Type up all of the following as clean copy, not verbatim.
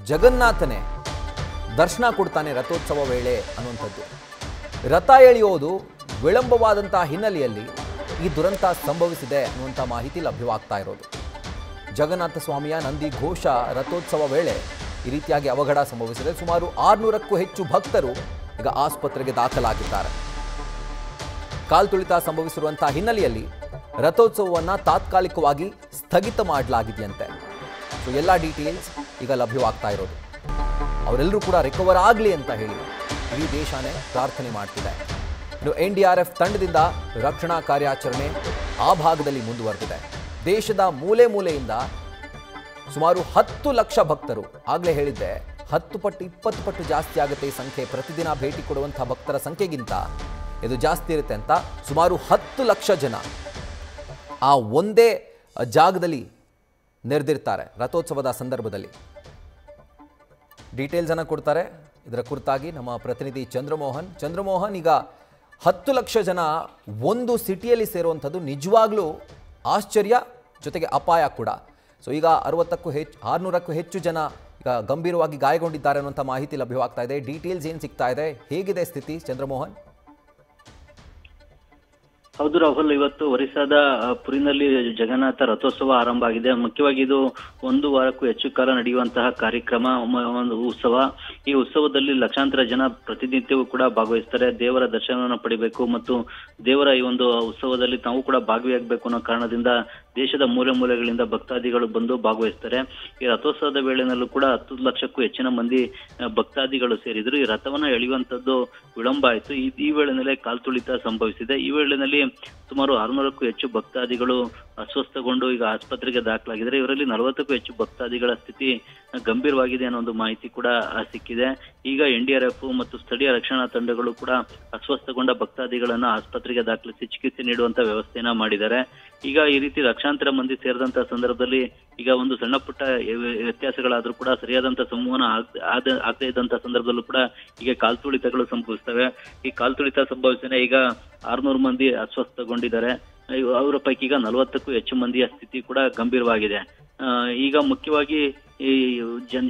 ಜಗನ್ನಾಥನೇ ದರ್ಶನ ಕೊಡ್ತಾನೆ ರಥೋತ್ಸವ ವೇಳೆ ಅನ್ನುವಂಥದ್ದು. ರಥ ಎಳೆಯೋದು ವಿಳಂಬವಾದಂತಹ ಹಿನ್ನೆಲೆಯಲ್ಲಿ ಈ ದುರಂತ ಸಂಭವಿಸಿದೆ ಅನ್ನುವಂಥ ಮಾಹಿತಿ ಲಭ್ಯವಾಗ್ತಾ ಇರೋದು. ಜಗನ್ನಾಥ ಸ್ವಾಮಿಯ ನಂದಿ ಘೋಷ ರಥೋತ್ಸವ ವೇಳೆ ಈ ರೀತಿಯಾಗಿ ಅವಘಡ ಸಂಭವಿಸಿದೆ. ಸುಮಾರು 600ಕ್ಕೂ ಹೆಚ್ಚು ಭಕ್ತರು ಈಗ ಆಸ್ಪತ್ರೆಗೆ ದಾಖಲಾಗಿದ್ದಾರೆ. ಕಾಲ್ತುಳಿತ ಸಂಭವಿಸಿರುವಂತಹ ಹಿನ್ನೆಲೆಯಲ್ಲಿ ರಥೋತ್ಸವವನ್ನು ತಾತ್ಕಾಲಿಕವಾಗಿ ಸ್ಥಗಿತ ಮಾಡಲಾಗಿದೆಯಂತೆ. ಸೊ ಎಲ್ಲ ಡೀಟೇಲ್ಸ್ ಈಗ ಲಭ್ಯವಾಗ್ತಾ ಇರೋದು. ಅವರೆಲ್ಲರೂ ಕೂಡ ರಿಕವರ್ ಆಗಲಿ ಅಂತ ಹೇಳಿ ಇಡೀ ದೇಶನೇ ಪ್ರಾರ್ಥನೆ ಮಾಡ್ತಿದೆ. ಇನ್ನು NDRF ತಂಡದಿಂದ ರಕ್ಷಣಾ ಕಾರ್ಯಾಚರಣೆ ಆ ಭಾಗದಲ್ಲಿ ಮುಂದುವರೆದಿದೆ. ದೇಶದ ಮೂಲೆ ಮೂಲೆಯಿಂದ ಸುಮಾರು 10 ಲಕ್ಷ ಭಕ್ತರು, ಆಗಲೇ ಹೇಳಿದ್ದೆ 10 ಪಟ್ಟು 20 ಪಟ್ಟು ಜಾಸ್ತಿ ಆಗುತ್ತೆ ಈ ಸಂಖ್ಯೆ. ಪ್ರತಿದಿನ ಭೇಟಿ ಕೊಡುವಂಥ ಭಕ್ತರ ಸಂಖ್ಯೆಗಿಂತ ಇದು ಜಾಸ್ತಿ ಇರುತ್ತೆ ಅಂತ ಸುಮಾರು 10 ಲಕ್ಷ ಜನ ಆ ಒಂದೇ ಜಾಗದಲ್ಲಿ ನೆರೆದಿರ್ತಾರೆ ರಥೋತ್ಸವದ ಸಂದರ್ಭದಲ್ಲಿ. ಡೀಟೇಲ್ಸ್ ಅನ್ನು ಕೊಡ್ತಾರೆ ಇದರ ಕುರಿತಾಗಿ ನಮ್ಮ ಪ್ರತಿನಿಧಿ ಚಂದ್ರಮೋಹನ್. ಈಗ 10 ಲಕ್ಷ ಜನ ಒಂದು ಸಿಟಿಯಲ್ಲಿ ಸೇರುವಂಥದ್ದು ನಿಜವಾಗ್ಲೂ ಆಶ್ಚರ್ಯ, ಜೊತೆಗೆ ಅಪಾಯ ಕೂಡ. ಸೊ ಈಗ 600ಕ್ಕೂ ಹೆಚ್ಚು ಜನ ಈಗ ಗಂಭೀರವಾಗಿ ಗಾಯಗೊಂಡಿದ್ದಾರೆ ಅನ್ನುವಂಥ ಮಾಹಿತಿ ಲಭ್ಯವಾಗ್ತಾ ಇದೆ. ಡೀಟೇಲ್ಸ್ ಏನು ಸಿಗ್ತಾ ಇದೆ, ಹೇಗಿದೆ ಸ್ಥಿತಿ ಚಂದ್ರಮೋಹನ್? ಹೌದು ರಾಹುಲ್, ಇವತ್ತು ಒರಿಸ್ಸಾದ ಪುರಿನಲ್ಲಿ ಜಗನ್ನಾಥ ರಥೋತ್ಸವ ಆರಂಭ ಆಗಿದೆ. ಮುಖ್ಯವಾಗಿ ಇದು 1 ವಾರಕ್ಕೂ ಹೆಚ್ಚು ಕಾಲ ನಡೆಯುವಂತಹ ಕಾರ್ಯಕ್ರಮ, ಒಂದು ಉತ್ಸವ. ಈ ಉತ್ಸವದಲ್ಲಿ ಲಕ್ಷಾಂತರ ಜನ ಪ್ರತಿನಿತ್ಯವೂ ಕೂಡ ಭಾಗವಹಿಸ್ತಾರೆ. ದೇವರ ದರ್ಶನವನ್ನು ಪಡಿಬೇಕು ಮತ್ತು ದೇವರ ಈ ಒಂದು ಉತ್ಸವದಲ್ಲಿ ತಾವು ಕೂಡ ಭಾಗಿಯಾಗಬೇಕು ಅನ್ನೋ ಕಾರಣದಿಂದ ದೇಶದ ಮೂಲೆ ಮೂಲೆಗಳಿಂದ ಭಕ್ತಾದಿಗಳು ಬಂದು ಭಾಗವಹಿಸ್ತಾರೆ. ಈ ರಥೋತ್ಸವದ ವೇಳೆನಲ್ಲೂ ಕೂಡ 10 ಲಕ್ಷಕ್ಕೂ ಹೆಚ್ಚಿನ ಮಂದಿ ಭಕ್ತಾದಿಗಳು ಸೇರಿದ್ರು. ಈ ರಥವನ್ನ ಎಳೆಯುವಂತದ್ದು ವಿಳಂಬ ಆಯಿತು. ಈ ವೇಳೆನಲ್ಲೇ ಕಾಲ್ತುಳಿತ ಸಂಭವಿಸಿದೆ. ಈ ವೇಳೆನಲ್ಲಿ ಸುಮಾರು 600ಕ್ಕೂ ಹೆಚ್ಚು ಭಕ್ತಾದಿಗಳು ಅಸ್ವಸ್ಥಗೊಂಡು ಈಗ ಆಸ್ಪತ್ರೆಗೆ ದಾಖಲಾಗಿದ್ದಾರೆ. ಇವರಲ್ಲಿ 40ಕ್ಕೂ ಹೆಚ್ಚು ಭಕ್ತಾದಿಗಳ ಸ್ಥಿತಿ ಗಂಭೀರವಾಗಿದೆ ಅನ್ನೋ ಒಂದು ಮಾಹಿತಿ ಕೂಡ ಸಿಕ್ಕಿದೆ. ಈಗ NDRF ಮತ್ತು ಸ್ಥಳೀಯ ರಕ್ಷಣಾ ತಂಡಗಳು ಕೂಡ ಅಸ್ವಸ್ಥಗೊಂಡ ಭಕ್ತಾದಿಗಳನ್ನ ಆಸ್ಪತ್ರೆಗೆ ದಾಖಲಿಸಿ ಚಿಕಿತ್ಸೆ ನೀಡುವಂತ ವ್ಯವಸ್ಥೆಯನ್ನ ಮಾಡಿದ್ದಾರೆ. ಈಗ ಈ ರೀತಿ ಲಕ್ಷಾಂತರ ಮಂದಿ ಸೇರಿದಂತಹ ಸಂದರ್ಭದಲ್ಲಿ ಈಗ ಒಂದು ಸಣ್ಣ ಪುಟ್ಟ ವ್ಯತ್ಯಾಸಗಳಾದ್ರೂ ಕೂಡ ಸರಿಯಾದಂತಹ ಸಂವಹನ ಆಗದೇ ಇದ್ದಂತಹ ಸಂದರ್ಭದಲ್ಲೂ ಕೂಡ ಈಗ ಕಾಲ್ತುಳಿತಗಳು ಸಂಭವಿಸ್ತವೆ. ಈ ಕಾಲ್ತುಳಿತ ಸಂಭವಿಸಿದ ಈಗ 600 ಮಂದಿ ಅಸ್ವಸ್ಥಗೊಂಡಿದ್ದಾರೆ. ಅವರ ಪೈಕಿ ಈಗ 40ಕ್ಕೂ ಹೆಚ್ಚು ಮಂದಿಯ ಸ್ಥಿತಿ ಕೂಡ ಗಂಭೀರವಾಗಿದೆ. ಈಗ ಮುಖ್ಯವಾಗಿ ಈ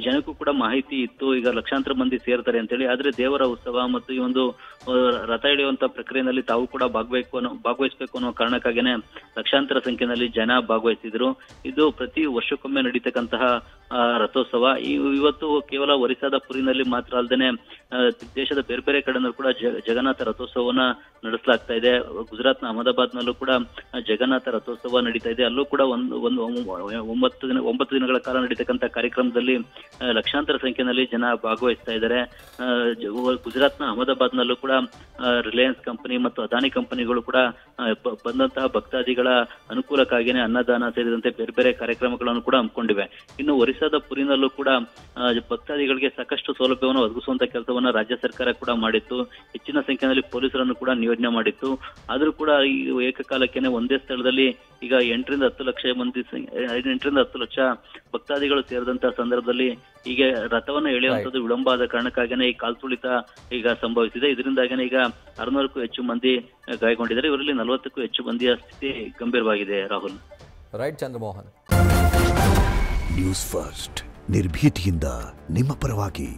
ಜನಕ್ಕೂ ಕೂಡ ಮಾಹಿತಿ ಇತ್ತು, ಈಗ ಲಕ್ಷಾಂತರ ಮಂದಿ ಸೇರ್ತಾರೆ ಅಂತೇಳಿ. ಆದ್ರೆ ದೇವರ ಉತ್ಸವ ಮತ್ತು ಈ ಒಂದು ರಥ ಎಳೆಯುವಂತ ಪ್ರಕ್ರಿಯೆಯಲ್ಲಿ ತಾವು ಕೂಡ ಭಾಗವಹಿಸಬೇಕು ಅನ್ನೋ ಕಾರಣಕ್ಕಾಗಿನೇ ಲಕ್ಷಾಂತರ ಸಂಖ್ಯೆಯಲ್ಲಿ ಜನ ಭಾಗವಹಿಸಿದ್ರು. ಇದು ಪ್ರತಿ ವರ್ಷಕ್ಕೊಮ್ಮೆ ನಡೀತಕ್ಕಂತಹ ರಥೋತ್ಸವ. ಇವತ್ತು ಕೇವಲ ಒರಿಸ್ಸಾದ ಪುರಿನಲ್ಲಿ ಮಾತ್ರ ಅಲ್ಲದೆ ದೇಶದ ಬೇರೆ ಬೇರೆ ಕಡೆನೂ ಕೂಡ ಜಗನ್ನಾಥ ರಥೋತ್ಸವನ ನಡೆಸಲಾಗ್ತಾ ಇದೆ. ಗುಜರಾತ್ನ ಅಹಮದಾಬಾದ್ ನಲ್ಲೂ ಕೂಡ ಜಗನ್ನಾಥ ರಥೋತ್ಸವ ನಡೀತಾ ಇದೆ. ಅಲ್ಲೂ ಕೂಡ ಒಂದು 9 ದಿನಗಳ ಕಾಲ ನಡೀತಕ್ಕಂಥ ಕಾರ್ಯಕ್ರಮದಲ್ಲಿ ಲಕ್ಷಾಂತರ ಸಂಖ್ಯೆಯಲ್ಲಿ ಜನ ಭಾಗವಹಿಸ್ತಾ ಇದ್ದಾರೆ. ಗುಜರಾತ್ನ ಅಹಮದಾಬಾದ್ ನಲ್ಲೂ ಕೂಡ ರಿಲಯನ್ಸ್ ಕಂಪನಿ ಮತ್ತು ಅದಾನಿ ಕಂಪನಿಗಳು ಕೂಡ ಬಂದಂತಹ ಭಕ್ತಾದಿಗಳ ಅನುಕೂಲಕ್ಕಾಗಿಯೇ ಅನ್ನದಾನ ಸೇರಿದಂತೆ ಬೇರೆ ಬೇರೆ ಕಾರ್ಯಕ್ರಮಗಳನ್ನು ಕೂಡ ಹಮ್ಮಿಕೊಂಡಿವೆ. ಇನ್ನು ಒರಿಸ್ಸಾದ ಪುರಿನಲ್ಲೂ ಕೂಡ ಭಕ್ತಾದಿಗಳಿಗೆ ಸಾಕಷ್ಟು ಸೌಲಭ್ಯವನ್ನು ಒದಗಿಸುವಂತ ಕೆಲಸವನ್ನ ರಾಜ್ಯ ಸರ್ಕಾರ ಕೂಡ ಮಾಡಿತ್ತು. ಹೆಚ್ಚಿನ ಸಂಖ್ಯೆಯಲ್ಲಿ ಪೊಲೀಸರನ್ನು ಕೂಡ ನಿಯೋಜನೆ ಮಾಡಿತ್ತು. ಆದ್ರೂ ಕೂಡ ಈ ಏಕಕಾಲಕ್ಕೆ ಒಂದೇ ಸ್ಥಳದಲ್ಲಿ ಈಗ 8ರಿಂದ 10 ಲಕ್ಷ ಭಕ್ತಾದಿಗಳು ಸೇರಿದಂತಹ ಸಂದರ್ಭದಲ್ಲಿ ಈಗ ರಥವನ್ನ ಎಳೆಯುವಂಥದ್ದು ವಿಳಂಬ ಆದ ಕಾರಣಕ್ಕಾಗಿಯೇ ಈ ಕಾಲ್ತುಳಿತ ಈಗ ಸಂಭವಿಸಿದೆ. ಇದರಿಂದಾಗಿನೇ ಈಗ 600ಕ್ಕೂ ಹೆಚ್ಚು ಮಂದಿ ಗಾಯಗೊಂಡಿದ್ದಾರೆ. ಇವರಲ್ಲಿ 40ಕ್ಕೂ ಹೆಚ್ಚು ಮಂದಿಯ ಸ್ಥಿತಿ ಗಂಭೀರವಾಗಿದೆ. Rahul. Right Chandramohan. News first ನಿರ್ಭೀತಿಯಿಂದ ನಿಮ್ಮ ಪರವಾಗಿ.